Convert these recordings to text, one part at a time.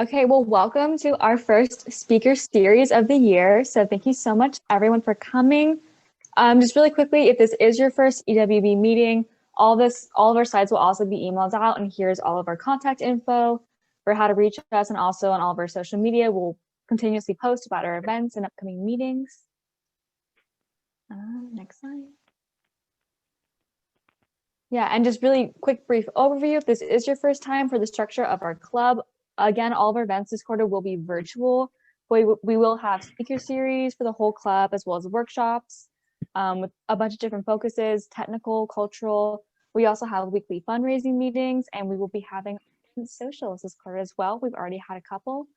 Okay, well, welcome to our first speaker series of the year. So thank you so much, everyone, for coming. Just really quickly, if this is your first EWB meeting, all of our slides will also be emailed out, and here's all of our contact info for how to reach us, and also on all of our social media. We'll continuously post about our events and upcoming meetings. Next slide. Yeah, and just really quick, brief overview. If this is your first time for the structure of our club, again, all of our events this quarter will be virtual. We will have speaker series for the whole club, as well as workshops with a bunch of different focuses, technical, cultural. We also have weekly fundraising meetings, and we will be having socials this quarter as well. We've already had a couple.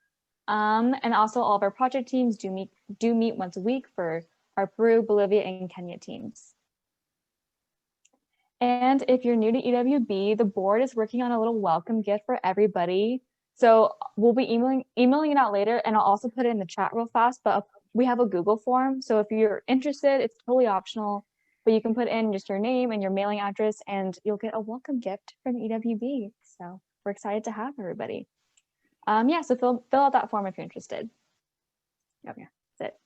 And also all of our project teams do meet once a week for our Peru, Bolivia, and Kenya teams. And if you're new to EWB, the board is working on a little welcome gift for everybody. So we'll be emailing it out later, and I'll also put it in the chat real fast, but we have a Google form. So if you're interested, it's totally optional, but you can put in just your name and your mailing address, and you'll get a welcome gift from EWB. So we're excited to have everybody. Yeah, so fill out that form if you're interested. Okay, that's it.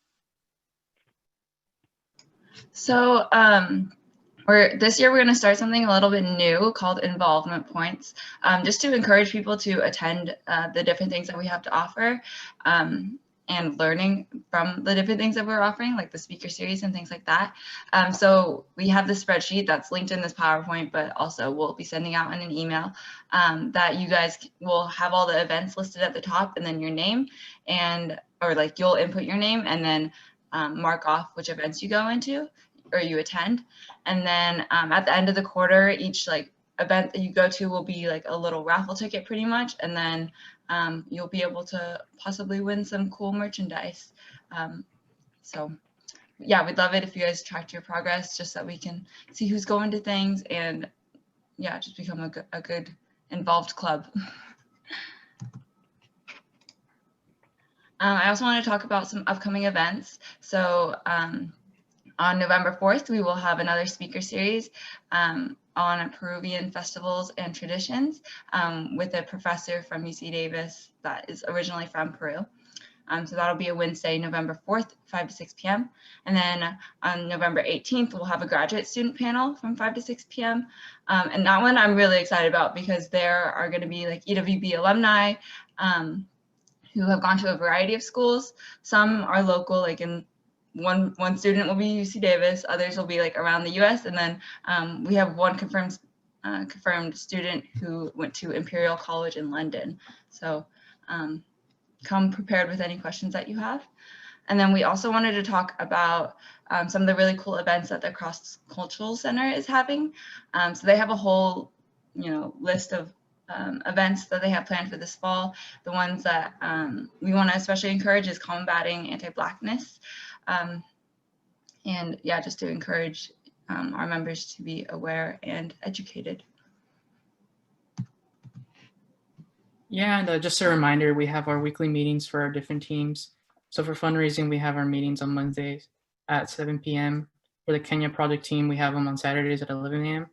So this year we're going to start something a little bit new called involvement points, just to encourage people to attend the different things that we have to offer and learning from the different things that we're offering, like the speaker series and things like that. So we have this spreadsheet that's linked in this PowerPoint, but also we'll be sending out in an email that you guys will have all the events listed at the top, and then your name, or like you'll input your name and then mark off which events you go into or you attend. And then at the end of the quarter, each like event that you go to will be like a little raffle ticket pretty much. And then you'll be able to possibly win some cool merchandise. So yeah, we'd love it if you guys tracked your progress just so that we can see who's going to things and yeah, just become a good involved club. I also want to talk about some upcoming events. So on November 4th, we will have another speaker series on Peruvian festivals and traditions with a professor from UC Davis that is originally from Peru. So that'll be a Wednesday, November 4th, 5 to 6 p.m. And then on November 18th, we'll have a graduate student panel from 5 to 6 p.m. And that one I'm really excited about because there are going to be like EWB alumni who have gone to a variety of schools. Some are local, like in one student will be UC Davis, others will be like around the US, and then we have one confirmed student who went to Imperial College in London. So come prepared with any questions that you have. And then we also wanted to talk about some of the really cool events that the Cross Cultural Center is having. So they have a whole, list of events that they have planned for this fall. The ones that we want to especially encourage is combating anti-Blackness. And yeah, just to encourage our members to be aware and educated. Yeah, and just a reminder, we have our weekly meetings for our different teams. So for fundraising, we have our meetings on Mondays at 7 p.m. For the Kenya project team, we have them on Saturdays at 11 a.m.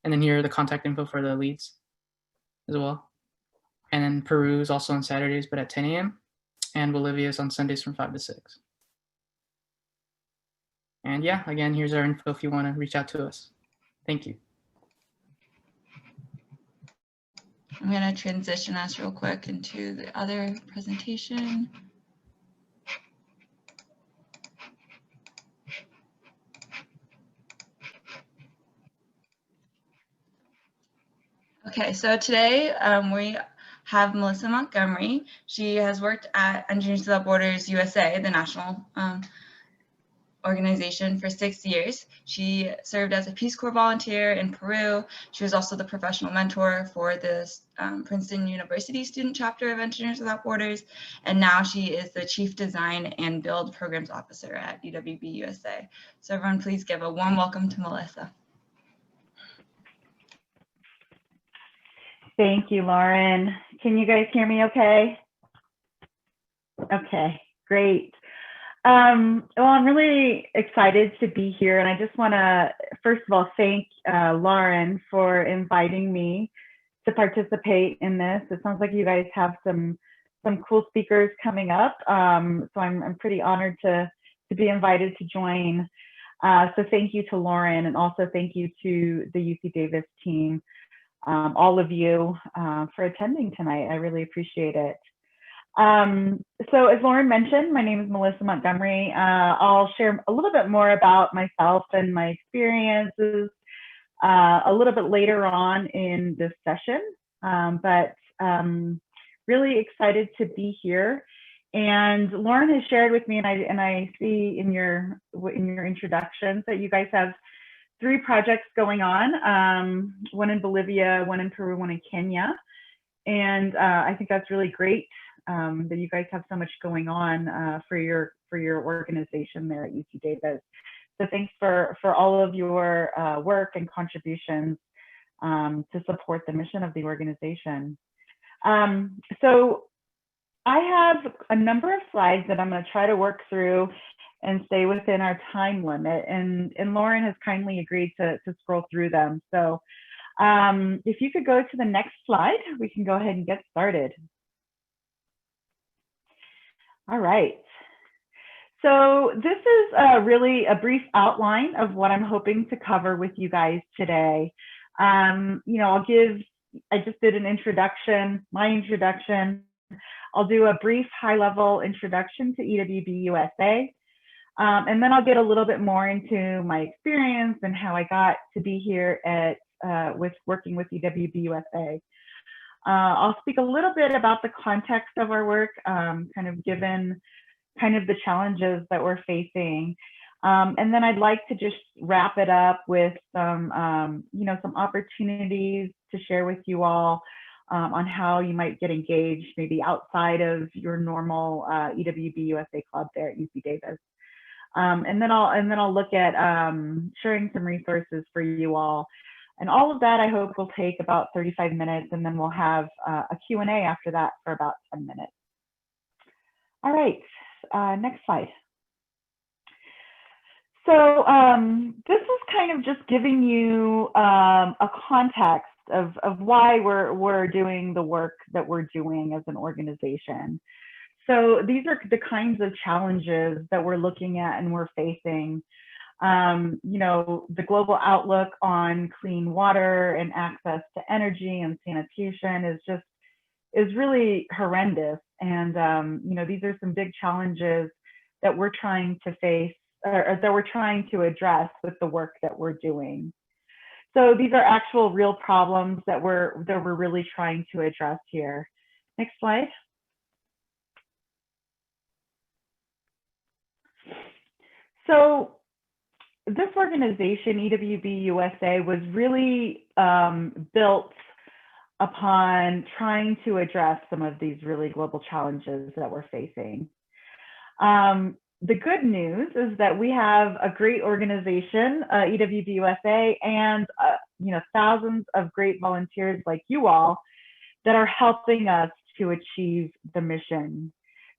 And then here are the contact info for the leads as well. And then Peru is also on Saturdays, but at 10 a.m. And Bolivia is on Sundays from 5 to 6. And yeah, again, here's our info if you want to reach out to us. Thank you. I'm going to transition us real quick into the other presentation. Okay, so today we have Melissa Montgomery. She has worked at Engineers Without Borders USA, the national organization, for 6 years. She served as a Peace Corps volunteer in Peru. She was also the professional mentor for the Princeton University student chapter of Engineers Without Borders, and now she is the Chief Design and Build Programs Officer at EWB-USA. So everyone, please give a warm welcome to Melissa. Thank you, Lauren. Can you guys hear me okay? Okay, great. Well, I'm really excited to be here, and I just want to, first of all, thank Lauren for inviting me participate in this. It sounds like you guys have some cool speakers coming up. So I'm pretty honored to be invited to join. So thank you to Lauren, and also thank you to the UC Davis team, all of you for attending tonight. I really appreciate it. So as Lauren mentioned, my name is Melissa Montgomery. I'll share a little bit more about myself and my experiences a little bit later on in this session, but really excited to be here. And Lauren has shared with me, and I see in your introductions that you guys have 3 projects going on, one in Bolivia, one in Peru, one in Kenya. And I think that's really great that you guys have so much going on for your organization there at UC Davis. So thanks for all of your work and contributions to support the mission of the organization. So I have a number of slides that I'm going to try to work through and stay within our time limit. And Lauren has kindly agreed to scroll through them. So if you could go to the next slide, we can go ahead and get started. All right. So this is really a brief outline of what I'm hoping to cover with you guys today. You know, I just did an introduction, my introduction. I'll do a brief high-level introduction to EWB-USA, and then I'll get a little bit more into my experience and how I got to be here with working with EWB-USA. I'll speak a little bit about the context of our work, kind of given kind of the challenges that we're facing. And then I'd like to just wrap it up with some, you know, some opportunities to share with you all on how you might get engaged maybe outside of your normal EWB-USA club there at UC Davis. And then I'll look at sharing some resources for you all. And all of that I hope will take about 35 minutes, and then we'll have a Q&A after that for about 10 minutes. All right, next slide. So this is kind of just giving you a context of why we're doing the work that we're doing as an organization. So these are the kinds of challenges that we're looking at and we're facing. You know, the global outlook on clean water and access to energy and sanitation is really horrendous. And you know, these are some big challenges that we're trying to face, or that we're trying to address with the work that we're doing. So these are actual real problems that we're really trying to address here. Next slide. So this organization, EWB-USA, was really built upon trying to address some of these really global challenges that we're facing. The good news is that we have a great organization, EWB-USA, and you know, thousands of great volunteers like you all that are helping us to achieve the mission.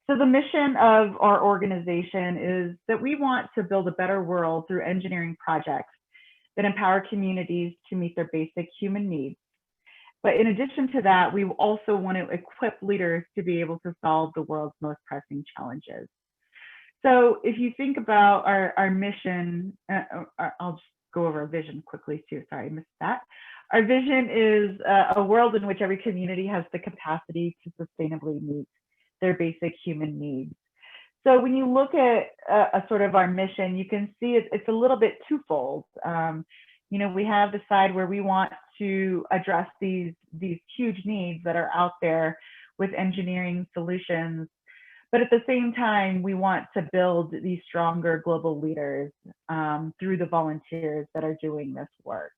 So the mission of our organization is that we want to build a better world through engineering projects that empower communities to meet their basic human needs. But in addition to that, we also want to equip leaders to be able to solve the world's most pressing challenges. So if you think about our mission, I'll just go over our vision quickly too, sorry, I missed that. Our vision is a world in which every community has the capacity to sustainably meet their basic human needs. So when you look at a sort of our mission, you can see it's a little bit twofold. You know, we have the side where we want to address these huge needs that are out there with engineering solutions. But at the same time, we want to build these stronger global leaders through the volunteers that are doing this work.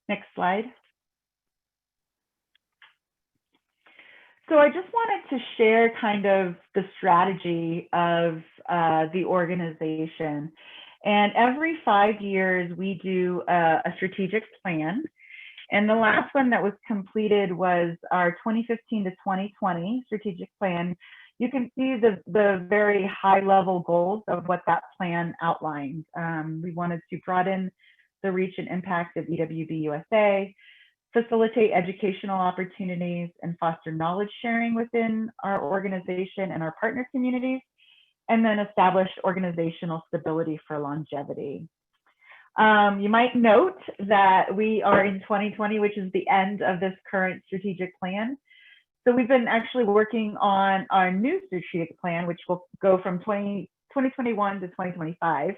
Next slide. So I just wanted to share kind of the strategy of the organization. And every 5 years, we do a strategic plan. And the last one that was completed was our 2015 to 2020 strategic plan. You can see the very high level goals of what that plan outlined. We wanted to broaden the reach and impact of EWB-USA, facilitate educational opportunities, and foster knowledge sharing within our organization and our partner communities, and then establish organizational stability for longevity. You might note that we are in 2020, which is the end of this current strategic plan. So we've been actually working on our new strategic plan, which will go from 2021 to 2025.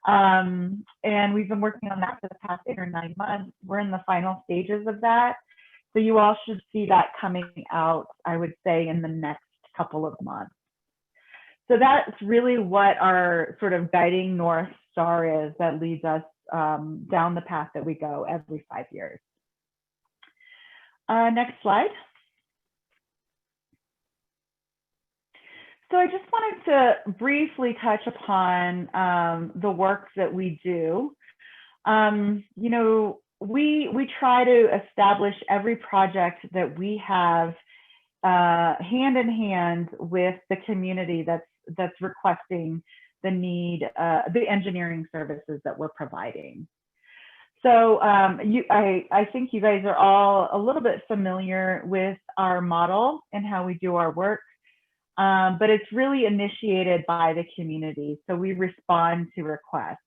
And we've been working on that for the past 8 or 9 months. We're in the final stages of that. So you all should see that coming out, I would say, in the next couple of months. So that's really what our sort of guiding North Star is that leads us down the path that we go every 5 years. Next slide. So I just wanted to briefly touch upon the work that we do. You know, we try to establish every project that we have hand in hand with the community that's requesting the need, the engineering services that we're providing. So I think you guys are all a little bit familiar with our model and how we do our work. But it's really initiated by the community. So we respond to requests.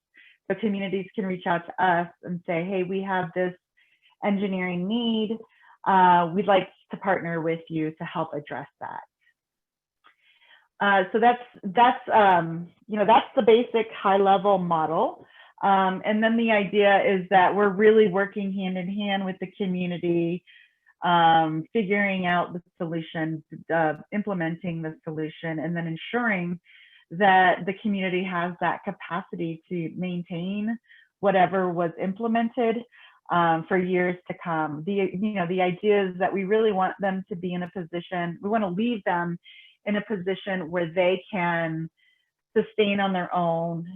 So communities can reach out to us and say, hey, we have this engineering need. We'd like to partner with you to help address that. So that's you know, that's the basic high level model. And then the idea is that we're really working hand in hand with the community, figuring out the solution, implementing the solution, and then ensuring that the community has that capacity to maintain whatever was implemented for years to come. The idea is that we really want them to be in a position, we want to leave them in a position where they can sustain on their own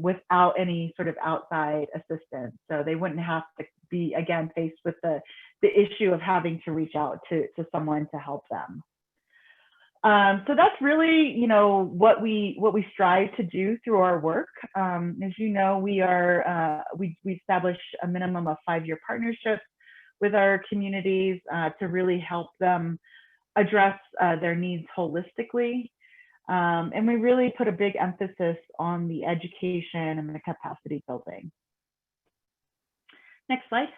without any sort of outside assistance. So they wouldn't have to be, again, faced with the issue of having to reach out to someone to help them. So that's really, you know, what we strive to do through our work. As you know, we establish a minimum of 5-year partnerships with our communities to really help them address their needs holistically. And we really put a big emphasis on the education and the capacity building. Next slide.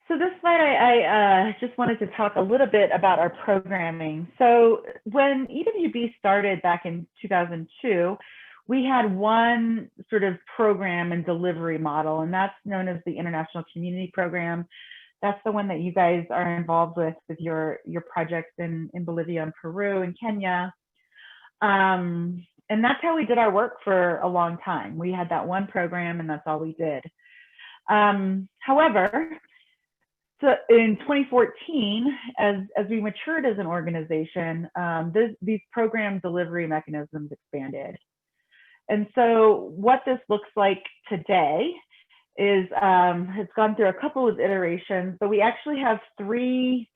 So this slide, I just wanted to talk a little bit about our programming. So when EWB started back in 2002, we had one sort of program and delivery model, and that's known as the International Community Program. That's the one that you guys are involved with your projects in Bolivia and Peru and Kenya. And that's how we did our work for a long time. We had that one program and that's all we did. However, so in 2014, as we matured as an organization, these program delivery mechanisms expanded. And so what this looks like today is it's gone through a couple of iterations, but we actually have 3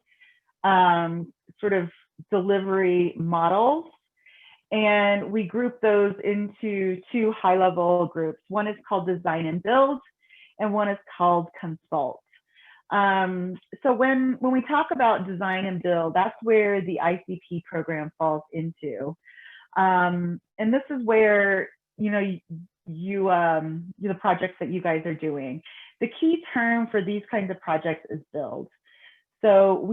sort of delivery models, and we group those into 2 high-level groups. One is called design and build, and one is called consult. So when we talk about design and build, that's where the ICP program falls into. And this is where, you know, the projects that you guys are doing. The key term for these kinds of projects is build. So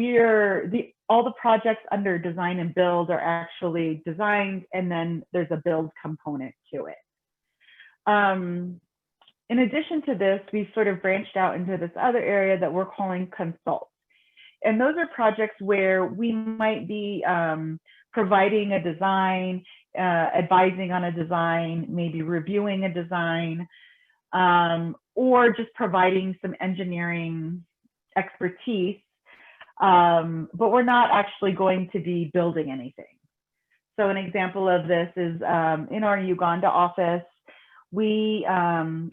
all the projects under design and build are actually designed, and then there's a build component to it. In addition to this, we've sort of branched out into this other area that we're calling consult. And those are projects where we might be providing a design, advising on a design, maybe reviewing a design, or just providing some engineering expertise, but we're not actually going to be building anything. So an example of this is in our Uganda office, we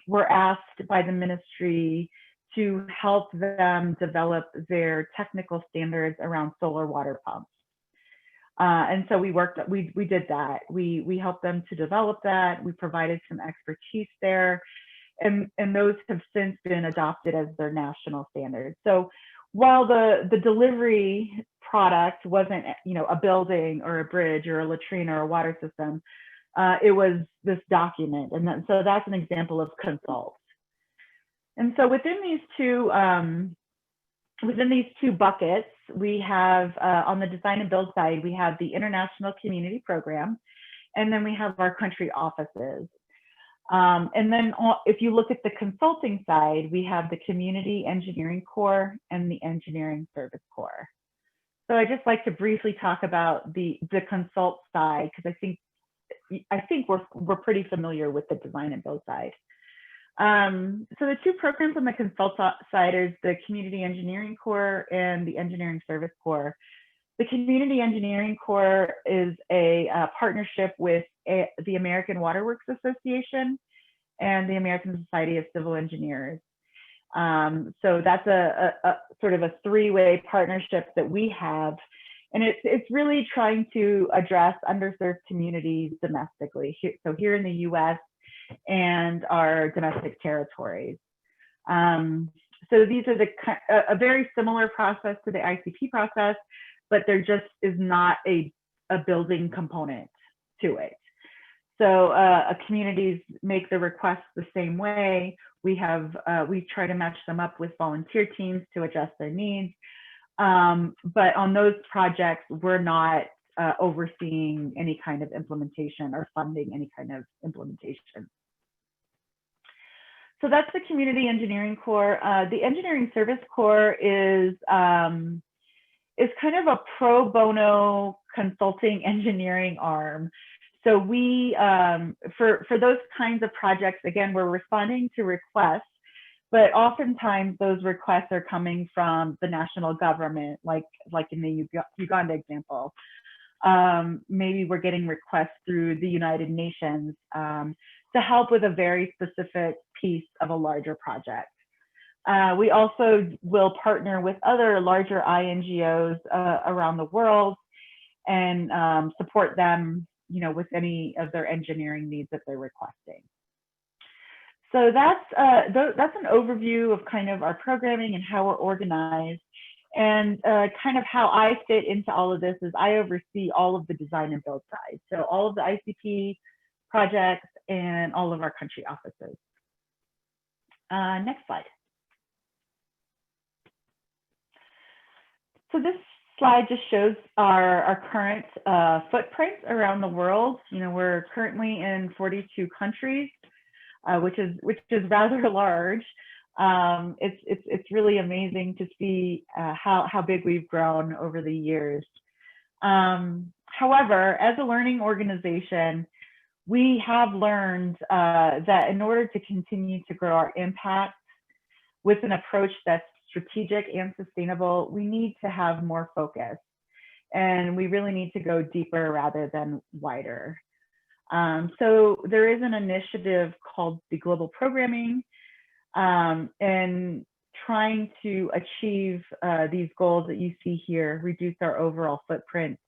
were asked by the ministry to help them develop their technical standards around solar water pumps. And so we did that. We helped them to develop that. We provided some expertise there, and those have since been adopted as their national standards. So while the delivery product wasn't, a building or a bridge or a latrine or a water system, it was this document, and so that's an example of consult. And so within these two buckets, we have on the design and build side, we have the International Community Program, and then we have our country offices. And then if you look at the consulting side, we have the Community Engineering Corps and the Engineering Service Corps. So I just like to briefly talk about the consult side, because I think we're pretty familiar with the design and build side. So the two programs on the consult side is the Community Engineering Corps and the Engineering Service Corps. The Community Engineering Corps is a partnership with the American Water Works Association and the American Society of Civil Engineers. So that's a sort of a three-way partnership that we have. And it's really trying to address underserved communities domestically. So here in the US and our domestic territories. So these are a very similar process to the ICP process, but there just is not a building component to it. So communities make the requests the same way. We try to match them up with volunteer teams to address their needs. But on those projects, we're not overseeing any kind of implementation or funding any kind of implementation. So that's the Community Engineering Corps. The Engineering Service Corps is kind of a pro bono consulting engineering arm. So we, for those kinds of projects, again, we're responding to requests, but oftentimes those requests are coming from the national government, like in the Uganda example. Maybe we're getting requests through the United Nations to help with a very specific piece of a larger project. We also will partner with other larger INGOs around the world and support them, with any of their engineering needs that they're requesting. So that's an overview of kind of our programming and how we're organized. And kind of how I fit into all of this is I oversee all of the design and build side. So all of the ICP projects and all of our country offices. Next slide. So this slide just shows our current footprint around the world. We're currently in 42 countries, which is rather large. It's really amazing to see how big we've grown over the years. However, as a learning organization, we have learned that in order to continue to grow our impact with an approach that's strategic and sustainable, we need to have more focus. And we really need to go deeper rather than wider. So there is an initiative called the Global Programming, and trying to achieve these goals that you see here, reduce our overall footprint,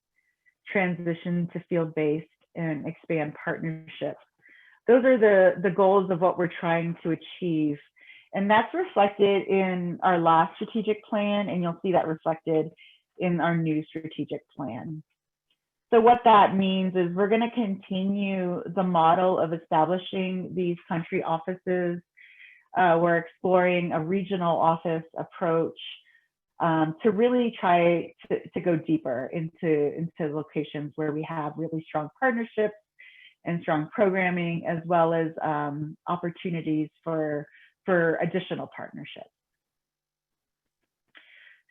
transition to field-based, and expand partnerships. Those are the goals of what we're trying to achieve. And that's reflected in our last strategic plan, and you'll see that reflected in our new strategic plan. So what that means is we're going to continue the model of establishing these country offices. We're exploring a regional office approach to really try to go deeper into locations where we have really strong partnerships and strong programming, as well as opportunities for additional partnerships.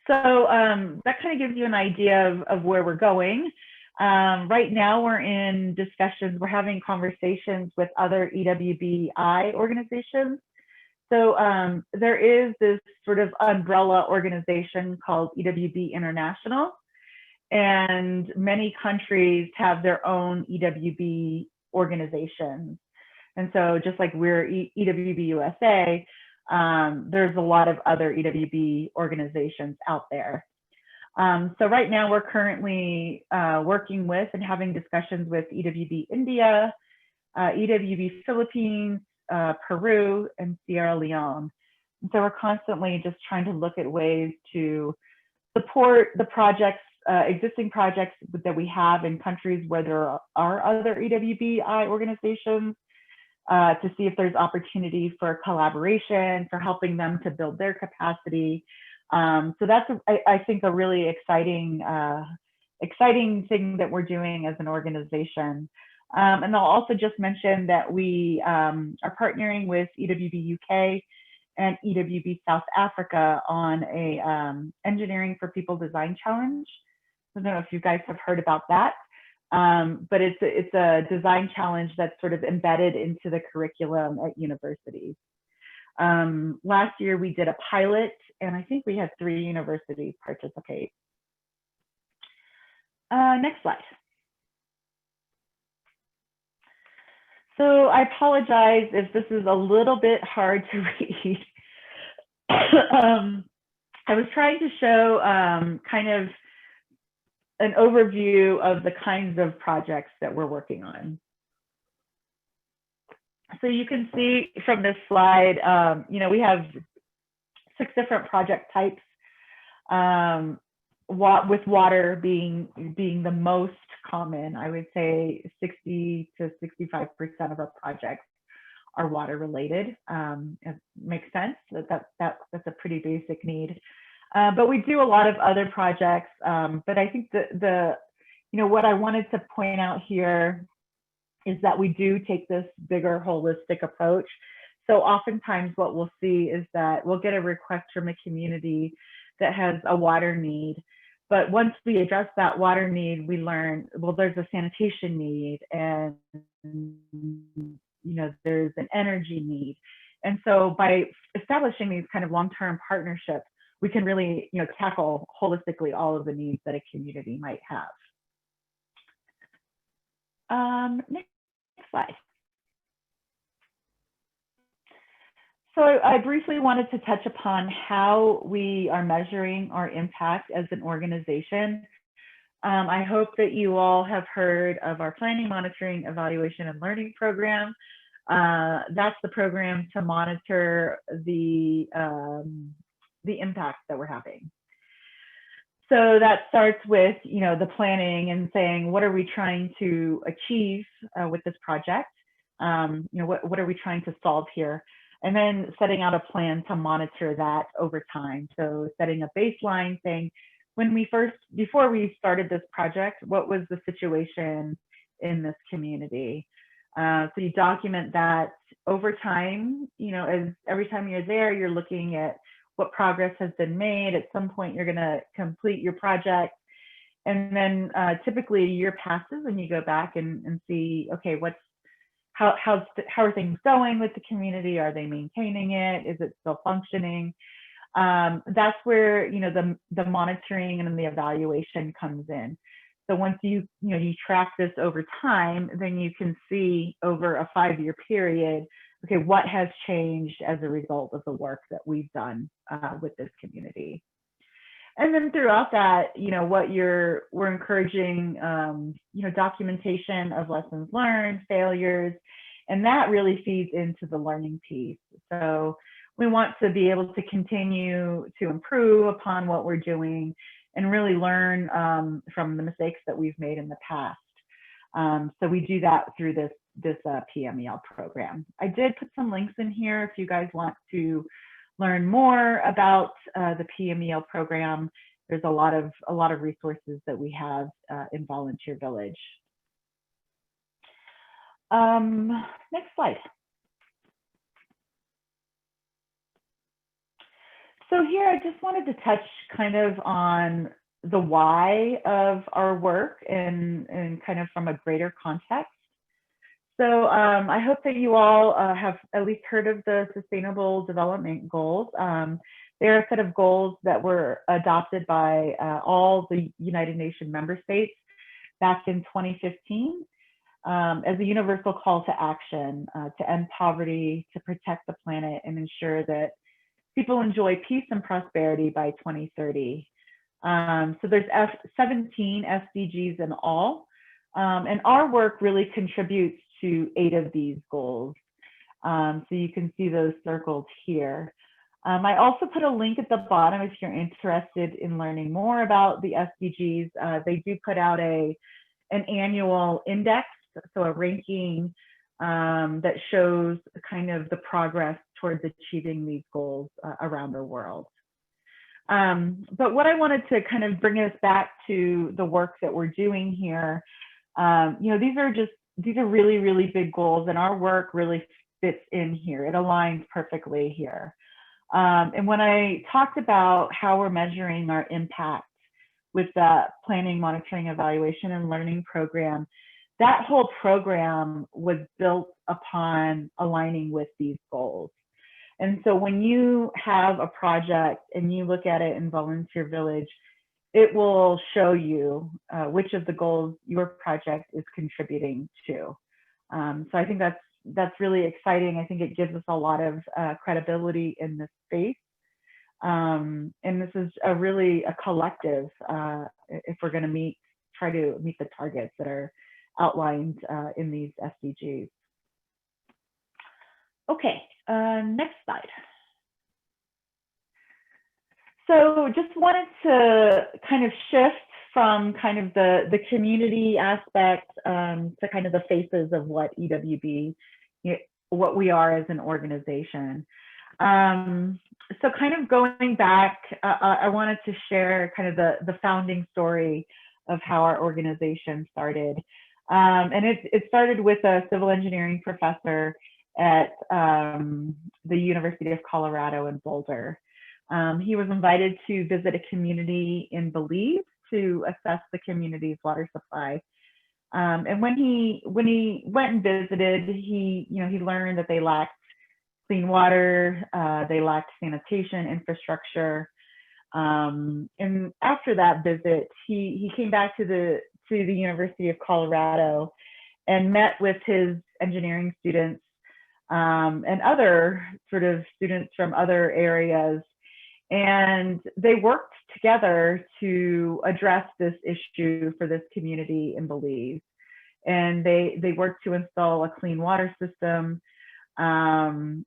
So that kind of gives you an idea of where we're going. Right now we're in discussions, we're having conversations with other EWB-I organizations. So there is this sort of umbrella organization called EWB International, and many countries have their own EWB organizations. And so just like we're EWB-USA, there's a lot of other EWB organizations out there. So right now we're currently working with and having discussions with EWB India, EWB Philippines, Peru, and Sierra Leone. And so we're constantly just trying to look at ways to support the projects, existing projects that we have in countries where there are other EWBI organizations, to see if there's opportunity for collaboration, for helping them to build their capacity. So that's, I think, a really exciting thing that we're doing as an organization. And I'll also just mention that we are partnering with EWB-UK and EWB South Africa on a Engineering for People Design Challenge. I don't know if you guys have heard about that, but it's a design challenge that's sort of embedded into the curriculum at universities. Last year we did a pilot, and I think we had 3 universities participate. Next slide. So I apologize if this is a little bit hard to read. I was trying to show kind of an overview of the kinds of projects that we're working on. So you can see from this slide, you know, we have 6 different project types, with water being the most common. I would say 60 to 65% of our projects are water related. It makes sense that's a pretty basic need. But we do a lot of other projects. But I think you know, what I wanted to point out here is that we do take this bigger holistic approach. So oftentimes what we'll see is that we'll get a request from a community that has a water need. But once we address that water need, we learn, well, there's a sanitation need, and you know, there's an energy need. And so by establishing these kind of long-term partnerships, we can really, you know, tackle holistically all of the needs that a community might have. Next slide. So I briefly wanted to touch upon how we are measuring our impact as an organization. I hope that you all have heard of our Planning, Monitoring, Evaluation, and Learning program. That's the program to monitor the impact that we're having. So that starts with, you know, the planning and saying, what are we trying to achieve with this project? You know, what are we trying to solve here? And then setting out a plan to monitor that over time. So setting a baseline, saying, before we started this project, what was the situation in this community? So you document that over time. You know, as every time you're there, you're looking at what progress has been made. At some point, you're going to complete your project. And then typically a year passes and you go back and see, okay, how are things going with the community? Are they maintaining it? Is it still functioning? That's where, you know, the monitoring and the evaluation comes in. So once you track this over time, then you can see over a 5-year period, okay, what has changed as a result of the work that we've done with this community. And then throughout that, you know, we're encouraging, you know, documentation of lessons learned, failures, and that really feeds into the learning piece. So we want to be able to continue to improve upon what we're doing and really learn from the mistakes that we've made in the past. So we do that through this PMEL program. I did put some links in here if you guys want to learn more about the PMEL program. There's a lot of resources that we have in Volunteer Village. Next slide. So here I just wanted to touch kind of on the why of our work and kind of from a greater context. So I hope that you all have at least heard of the Sustainable Development Goals. They're a set of goals that were adopted by all the United Nations member states back in 2015 as a universal call to action to end poverty, to protect the planet, and ensure that people enjoy peace and prosperity by 2030. So there's 17 SDGs in all, and our work really contributes to 8 of these goals. So you can see those circled here. I also put a link at the bottom if you're interested in learning more about the SDGs. They do put out an annual index, so a ranking that shows kind of the progress towards achieving these goals around the world. But what I wanted to kind of bring us back to the work that we're doing here, you know, these are really, really big goals, and our work really fits in here. It aligns perfectly here. And when I talked about how we're measuring our impact with the planning, monitoring, evaluation, and learning program, that whole program was built upon aligning with these goals. And so when you have a project and you look at it in Volunteer Village, it will show you which of the goals your project is contributing to. So I think that's really exciting. I think it gives us a lot of credibility in this space. And this is really a collective if we're going to try to meet the targets that are outlined in these SDGs. Okay, next slide. So just wanted to kind of shift from kind of the community aspect to kind of the faces of what EWB, what we are as an organization. So kind of going back, I wanted to share kind of the founding story of how our organization started. And it started with a civil engineering professor at the University of Colorado in Boulder. He was invited to visit a community in Belize to assess the community's water supply. And when he went and visited, he learned that they lacked clean water, they lacked sanitation infrastructure. And after that visit, he came back to the University of Colorado and met with his engineering students and other sort of students from other areas. And they worked together to address this issue for this community in Belize. And they worked to install a clean water system. And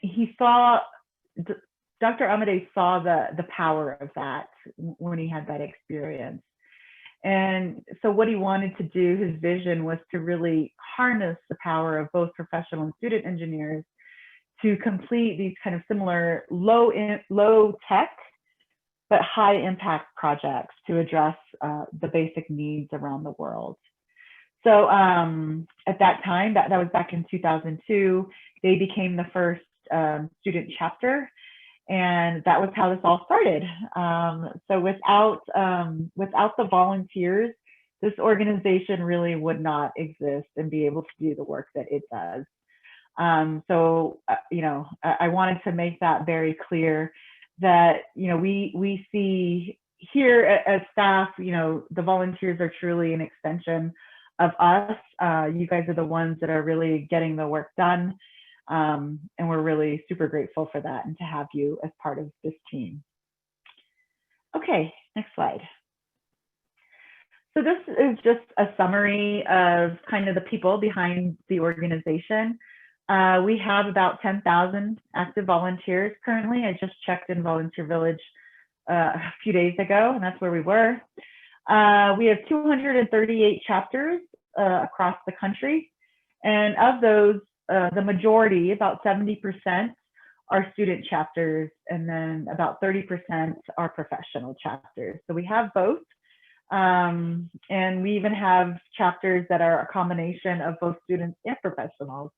he saw, Dr. Amade saw the power of that when he had that experience. And so what he wanted to do, his vision was to really harness the power of both professional and student engineers to complete these kind of similar low tech, but high impact projects to address the basic needs around the world. So at that time, that was back in 2002, they became the first student chapter. And that was how this all started. So without the volunteers, this organization really would not exist and be able to do the work that it does. So I wanted to make that very clear that we see here as staff, the volunteers are truly an extension of us. You guys are the ones that are really getting the work done. And we're really super grateful for that and to have you as part of this team. Okay, next slide. So this is just a summary of kind of the people behind the organization. We have about 10,000 active volunteers currently. I just checked in Volunteer Village a few days ago, and that's where we were. We have 238 chapters across the country. And of those, the majority, about 70%, are student chapters, and then about 30% are professional chapters. So we have both. And we even have chapters that are a combination of both students and professionals.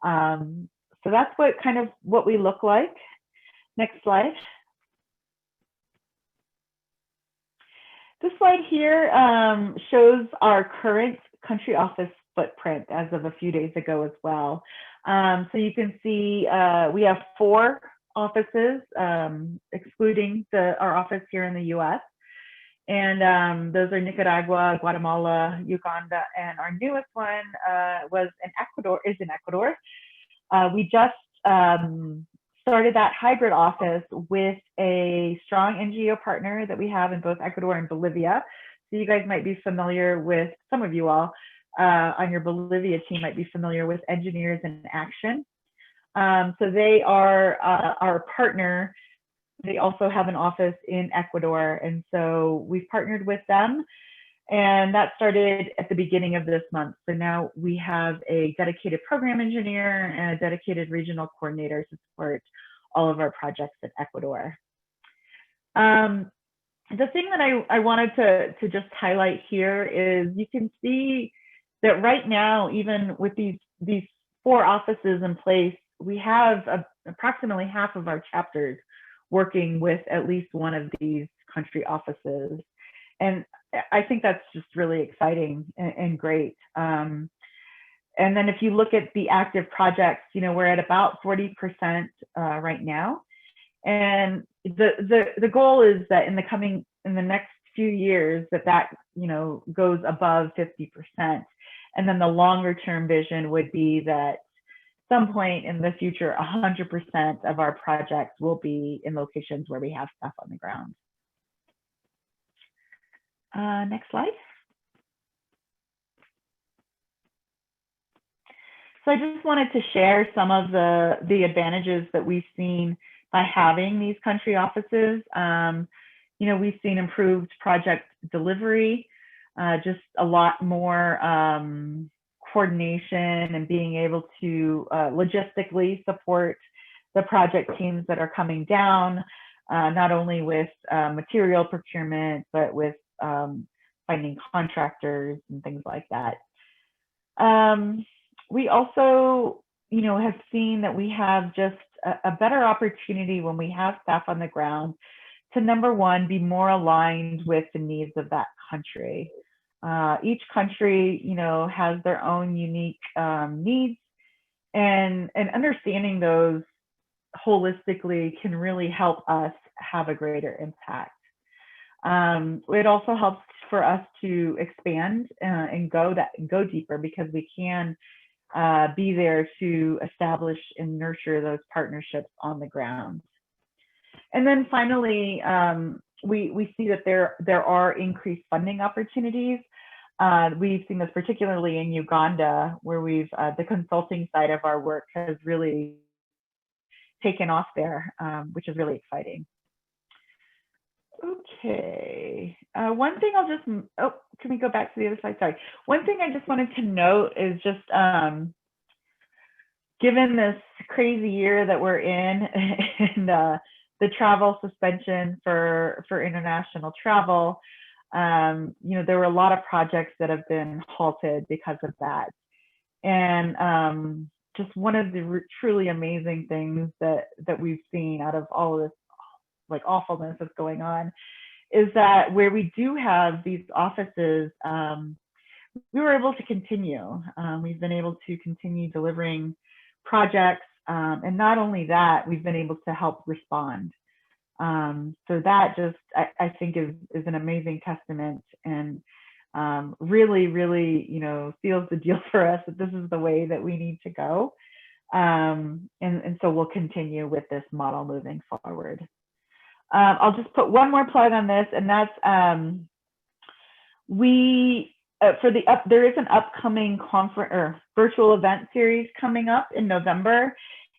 So that's what we look like. Next slide. This slide here shows our current country office footprint as of a few days ago as well. So you can see we have 4 offices, excluding our office here in the US. And those are Nicaragua, Guatemala, Uganda, and our newest one is in Ecuador. We just started that hybrid office with a strong NGO partner that we have in both Ecuador and Bolivia. So you guys might be familiar with, some of you all on your Bolivia team might be familiar with Engineers in Action. So they are our partner. They also have an office in Ecuador. And so we've partnered with them. And that started at the beginning of this month. So now we have a dedicated program engineer and a dedicated regional coordinator to support all of our projects in Ecuador. The thing that I wanted to just highlight here is you can see that right now, even with these 4 offices in place, we have approximately half of our chapters working with at least one of these country offices. And I think that's just really exciting and great. And then if you look at the active projects, you know, we're at about 40% right now. And the goal is that in the next few years that you know, goes above 50%. And then the longer term vision would be that some point in the future, 100% of our projects will be in locations where we have staff on the ground. Next slide. So I just wanted to share some of the advantages that we've seen by having these country offices. You know, we've seen improved project delivery, just a lot more coordination and being able to logistically support the project teams that are coming down, not only with material procurement, but with finding contractors and things like that. We also, you know, have seen that we have just a better opportunity when we have staff on the ground to, number one, be more aligned with the needs of that country. Each country, you know, has their own unique needs, and understanding those holistically can really help us have a greater impact. It also helps for us to expand and go deeper, because we can be there to establish and nurture those partnerships on the ground. And then finally, we see that there are increased funding opportunities. We've seen this particularly in Uganda, where the consulting side of our work has really taken off there, which is really exciting. Okay, one thing can we go back to the other slide? Sorry. One thing I just wanted to note is just, given this crazy year that we're in and the travel suspension for international travel, you know, there were a lot of projects that have been halted because of that. And just one of the truly amazing things that we've seen out of all of this like awfulness that's going on is that where we do have these offices, we were able to continue. We've been able to continue delivering projects, and not only that, we've been able to help respond. So that just, I think is an amazing testament, and really, really, you know, seals the deal for us that this is the way that we need to go. And so we'll continue with this model moving forward. I'll just put one more plug on this, and that's there is an upcoming conference or virtual event series coming up in November,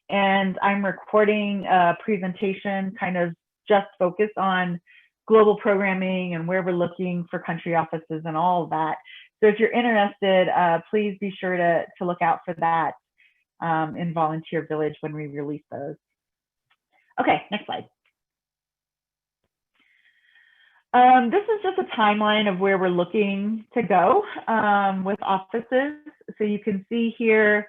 and I'm recording a presentation kind of just focused on global programming and where we're looking for country offices and all of that. So if you're interested, please be sure to look out for that in Volunteer Village when we release those. Okay, next slide. This is just a timeline of where we're looking to go with offices. So you can see here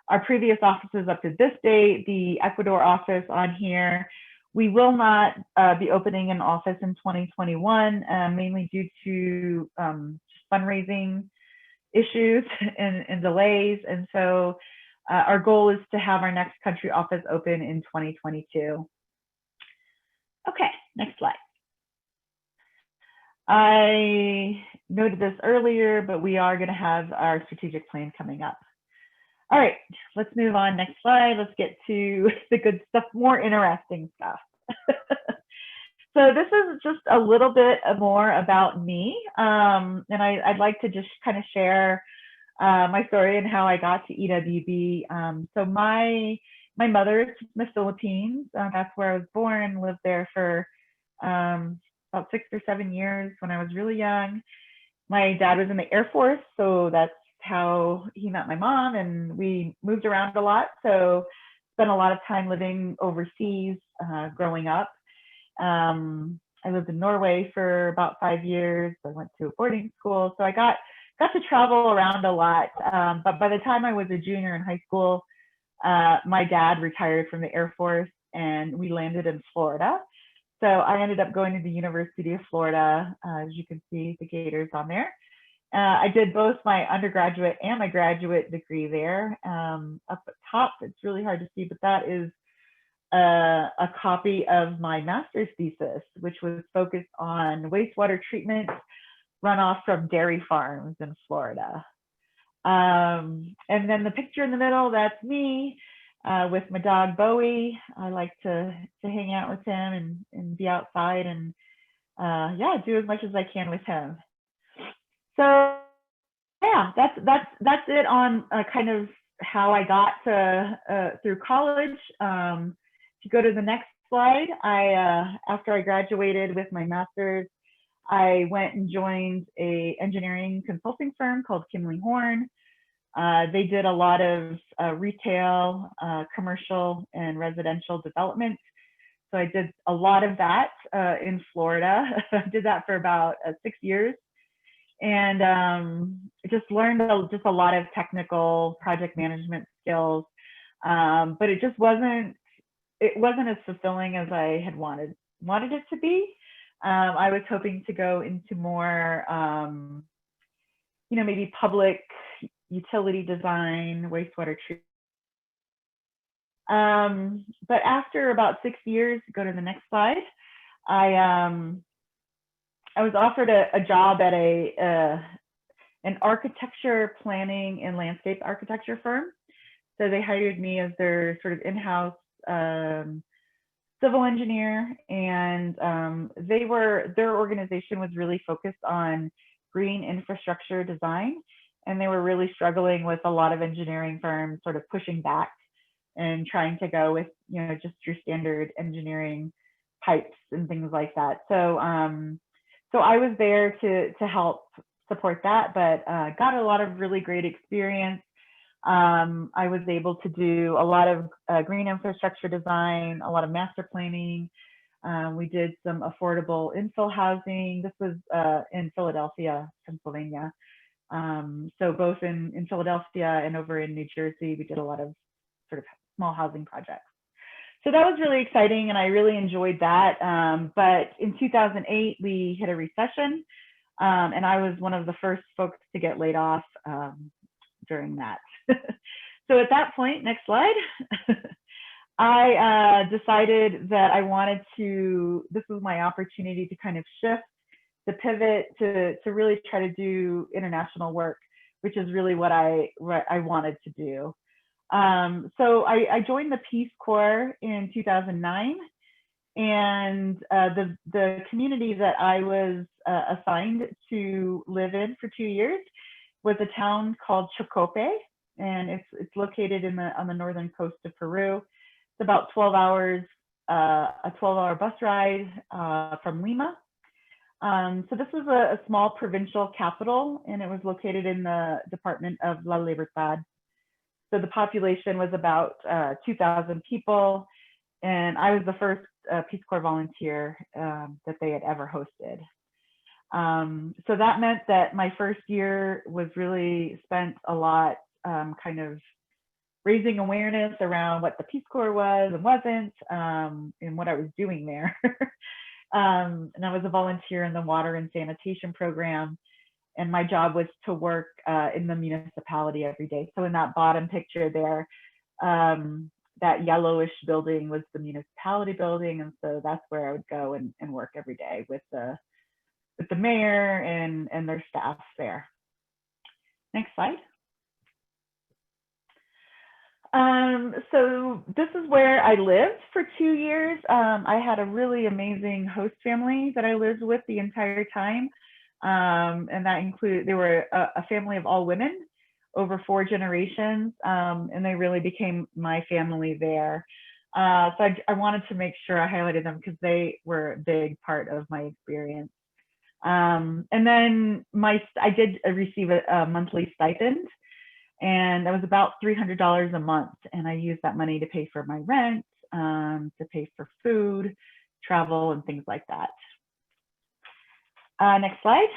our previous offices up to this date, the Ecuador office on here. We will not be opening an office in 2021, mainly due to fundraising issues and delays. And so our goal is to have our next country office open in 2022. Okay, next slide. I noted this earlier, but we are going to have our strategic plan coming up. All right, let's move on. Next slide. Let's get to the good stuff, more interesting stuff. So this is just a little bit more about me, and I'd like to just kind of share my story and how I got to EWB. So my mother is from the Philippines. That's where I was born. Lived there for about 6 or 7 years when I was really young. My dad was in the Air Force, so that's how he met my mom, and we moved around a lot. So spent a lot of time living overseas growing up. I lived in Norway for about 5 years. I went to a boarding school, so I got to travel around a lot. But by the time I was a junior in high school, my dad retired from the Air Force, and we landed in Florida. So I ended up going to the University of Florida. As you can see, the Gators on there. I did both my undergraduate and my graduate degree there. Up at top, it's really hard to see, but that is a copy of my master's thesis, which was focused on wastewater treatment runoff from dairy farms in Florida. And then the picture in the middle, that's me with my dog Bowie. I like to hang out with him and be outside and yeah, do as much as I can with him. So yeah, that's it on kind of how I got to through college. If you go to the next slide, after I graduated with my master's, I went and joined a engineering consulting firm called Kimley Horn. They did a lot of retail, commercial, and residential development. So I did a lot of that in Florida. I did that for about 6 years, and just learned just a lot of technical project management skills. But it just wasn't as fulfilling as I had wanted it to be. I was hoping to go into more, maybe public utility design, wastewater treatment. But after about 6 years, go to the next slide, I was offered a job at an architecture planning and landscape architecture firm. So they hired me as their sort of in-house civil engineer, and their organization was really focused on green infrastructure design, and they were really struggling with a lot of engineering firms sort of pushing back and trying to go with just your standard engineering pipes and things like that. So so I was there to help support that, but got a lot of really great experience. I was able to do a lot of green infrastructure design, a lot of master planning. We did some affordable infill housing. This was in Philadelphia, Pennsylvania. So both in Philadelphia and over in New Jersey, we did a lot of sort of small housing projects. So that was really exciting, and I really enjoyed that. But in 2008, we hit a recession, and I was one of the first folks to get laid off during that. So at that point, next slide, I decided that I wanted to, this was my opportunity to kind of shift, to pivot, to really try to do international work, which is really what I wanted to do. So I joined the Peace Corps in 2009, and the community that I was assigned to live in for 2 years was a town called Chocope, and it's located on the northern coast of Peru. It's about 12 hours, a 12-hour bus ride from Lima. So this was a small provincial capital, and it was located in the department of La Libertad. So the population was about 2,000 people, and I was the first Peace Corps volunteer that they had ever hosted. So that meant that my first year was really spent a lot kind of raising awareness around what the Peace Corps was and wasn't, and what I was doing there. And I was a volunteer in the water and sanitation program, and my job was to work in the municipality every day. So in that bottom picture there, that yellowish building was the municipality building, and so that's where I would go and work every day with the mayor and their staff there. Next slide. So this is where I lived for 2 years. I had a really amazing host family that I lived with the entire time. And that included, they were a family of all women over 4 generations. And they really became my family there. So I wanted to make sure I highlighted them because they were a big part of my experience. And then I did receive a monthly stipend, and that was about $300 a month. And I used that money to pay for my rent, to pay for food, travel, and things like that. Next slide.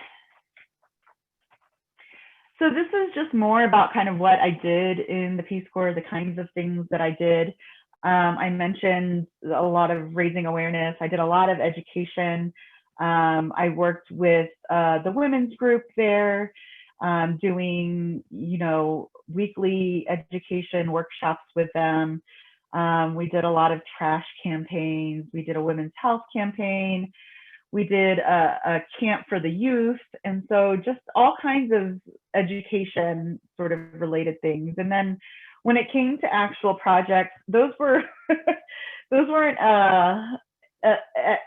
So this is just more about kind of what I did in the Peace Corps, the kinds of things that I did. I mentioned a lot of raising awareness. I did a lot of education. I worked with the women's group there, doing, weekly education workshops with them. We did a lot of trash campaigns. We did a women's health campaign. We did a camp for the youth. And so just all kinds of education sort of related things. And then when it came to actual projects, those weren't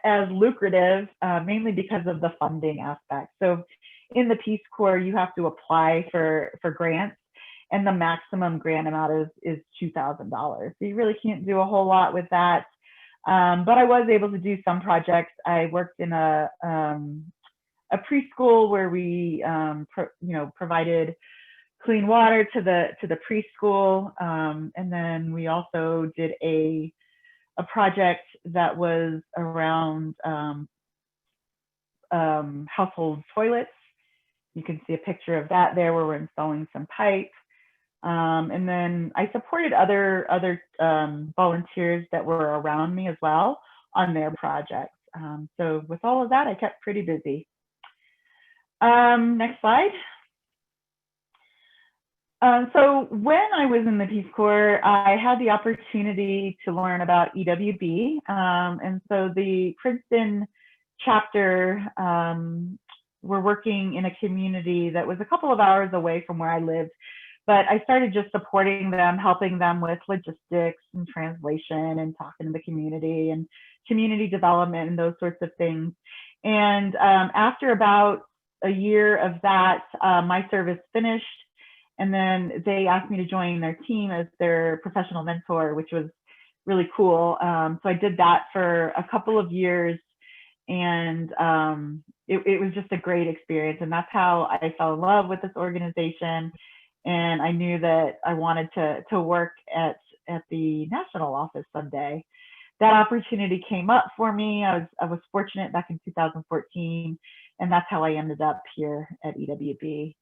as lucrative, mainly because of the funding aspect. So in the Peace Corps, you have to apply for grants, and the maximum grant amount is $2,000. So you really can't do a whole lot with that. But I was able to do some projects. I worked in a preschool where we, provided clean water to the preschool, and then we also did a project that was around household toilets. You can see a picture of that there where we're installing some pipe. And then I supported other volunteers that were around me as well on their projects. So with all of that, I kept pretty busy. Next slide. So when I was in the Peace Corps, I had the opportunity to learn about EWB. And so the Princeton chapter, we're working in a community that was a couple of hours away from where I lived. But I started just supporting them, helping them with logistics and translation and talking to the community and community development and those sorts of things. And after about a year of that, my service finished. And then they asked me to join their team as their professional mentor, which was really cool. So I did that for a couple of years, and it was just a great experience. And that's how I fell in love with this organization. And I knew that I wanted to work at the national office someday. That opportunity came up for me. I was fortunate back in 2014, and that's how I ended up here at EWB.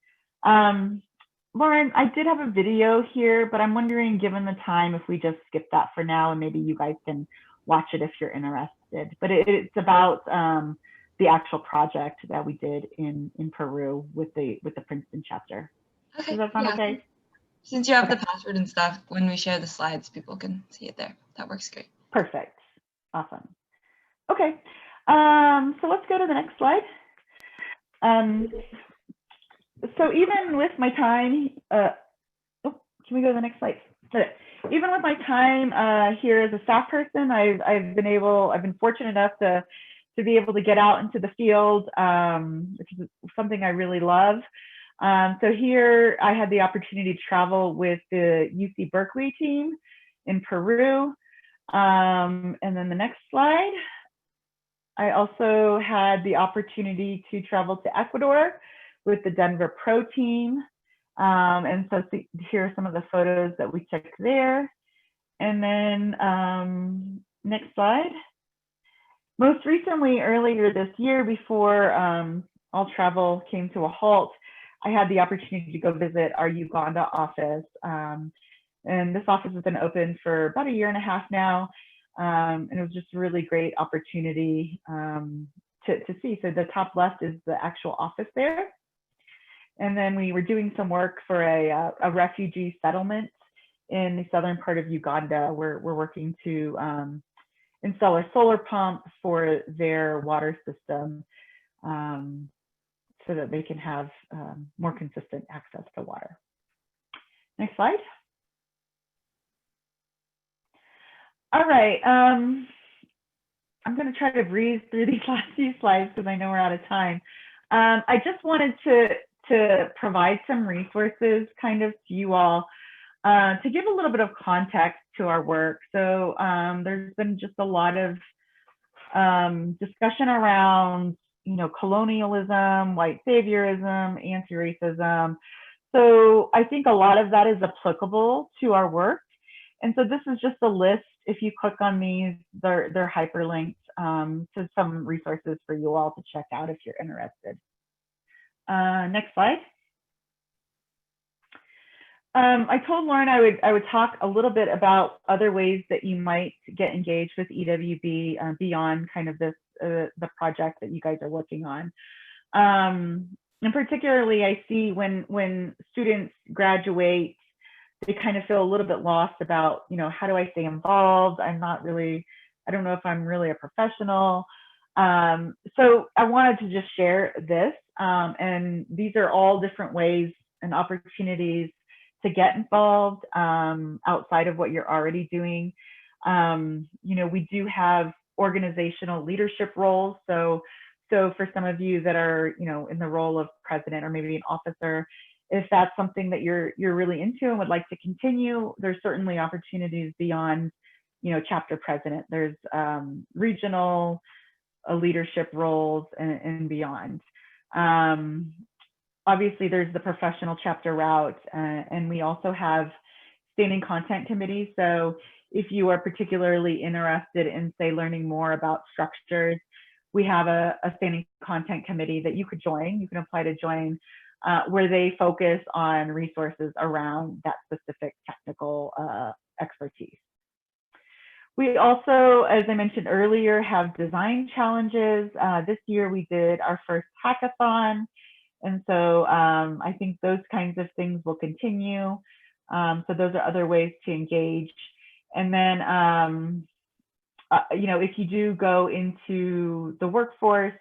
Lauren, I did have a video here, but I'm wondering, given the time, if we just skip that for now, and maybe you guys can watch it if you're interested. But it's about the actual project that we did in Peru with the Princeton chapter. Okay. Does that sound okay? Since you have the password and stuff, when we share the slides, people can see it there. That works great. Perfect. Awesome. Okay. So let's go to the next slide. So even with my time, can we go to the next slide? Even with my time here as a staff person, I've been fortunate enough to be able to get out into the field, which is something I really love. So here I had the opportunity to travel with the UC Berkeley team in Peru. And then the next slide, I also had the opportunity to travel to Ecuador with the Denver Pro team. And so here are some of the photos that we took there. And then next slide. Most recently, earlier this year, before all travel came to a halt, I had the opportunity to go visit our Uganda office. And this office has been open for about 1.5 years now. And it was just a really great opportunity to see. So the top left is the actual office there. And then we were doing some work for a refugee settlement in the southern part of Uganda. We're working to install a solar pump for their water system so that they can have more consistent access to water. Next slide. All right. I'm going to try to breeze through these last few slides because I know we're out of time. I just wanted to provide some resources kind of to you all to give a little bit of context to our work. So there's been just a lot of discussion around, colonialism, white saviorism, anti-racism. So I think a lot of that is applicable to our work. And so this is just a list. If you click on these, they're hyperlinked to some resources for you all to check out if you're interested. Next slide. I told Lauren I would talk a little bit about other ways that you might get engaged with EWB beyond kind of this the project that you guys are working on. And particularly, I see when students graduate, they kind of feel a little bit lost about, how do I stay involved? I don't know if I'm really a professional. So I wanted to just share this. And these are all different ways and opportunities to get involved outside of what you're already doing. We do have organizational leadership roles. So for some of you that are, in the role of president or maybe an officer, if that's something that you're really into and would like to continue, there's certainly opportunities beyond, chapter president. There's regional leadership roles and beyond. Obviously, there's the professional chapter route, and we also have standing content committees. So if you are particularly interested in, say, learning more about structures, we have a standing content committee that you could join. You can apply to join, where they focus on resources around that specific technical expertise. We also, as I mentioned earlier, have design challenges. This year we did our first hackathon. And so I think those kinds of things will continue. So those are other ways to engage. And then, if you do go into the workforce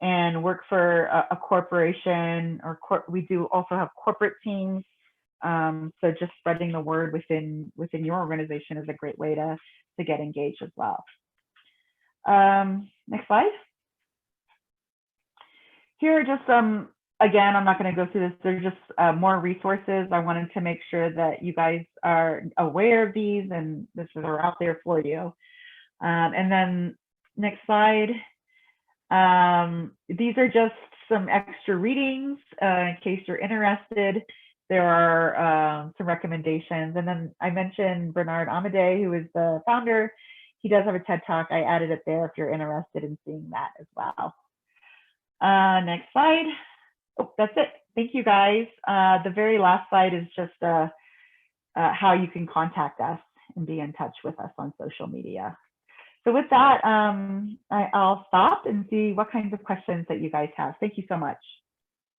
and work for a corporation, or we do also have corporate teams. So just spreading the word within your organization is a great way to get engaged as well. Next slide. Here are just some, again, I'm not going to go through this. There's just more resources. I wanted to make sure that you guys are aware of these and this is out there for you. And then next slide. These are just some extra readings in case you're interested. There are some recommendations. And then I mentioned Bernard Amadei, who is the founder. He does have a TED Talk. I added it there if you're interested in seeing that as well. Next slide. Oh, that's it. Thank you, guys. The very last slide is just how you can contact us and be in touch with us on social media. So with that, I'll stop and see what kinds of questions that you guys have. Thank you so much.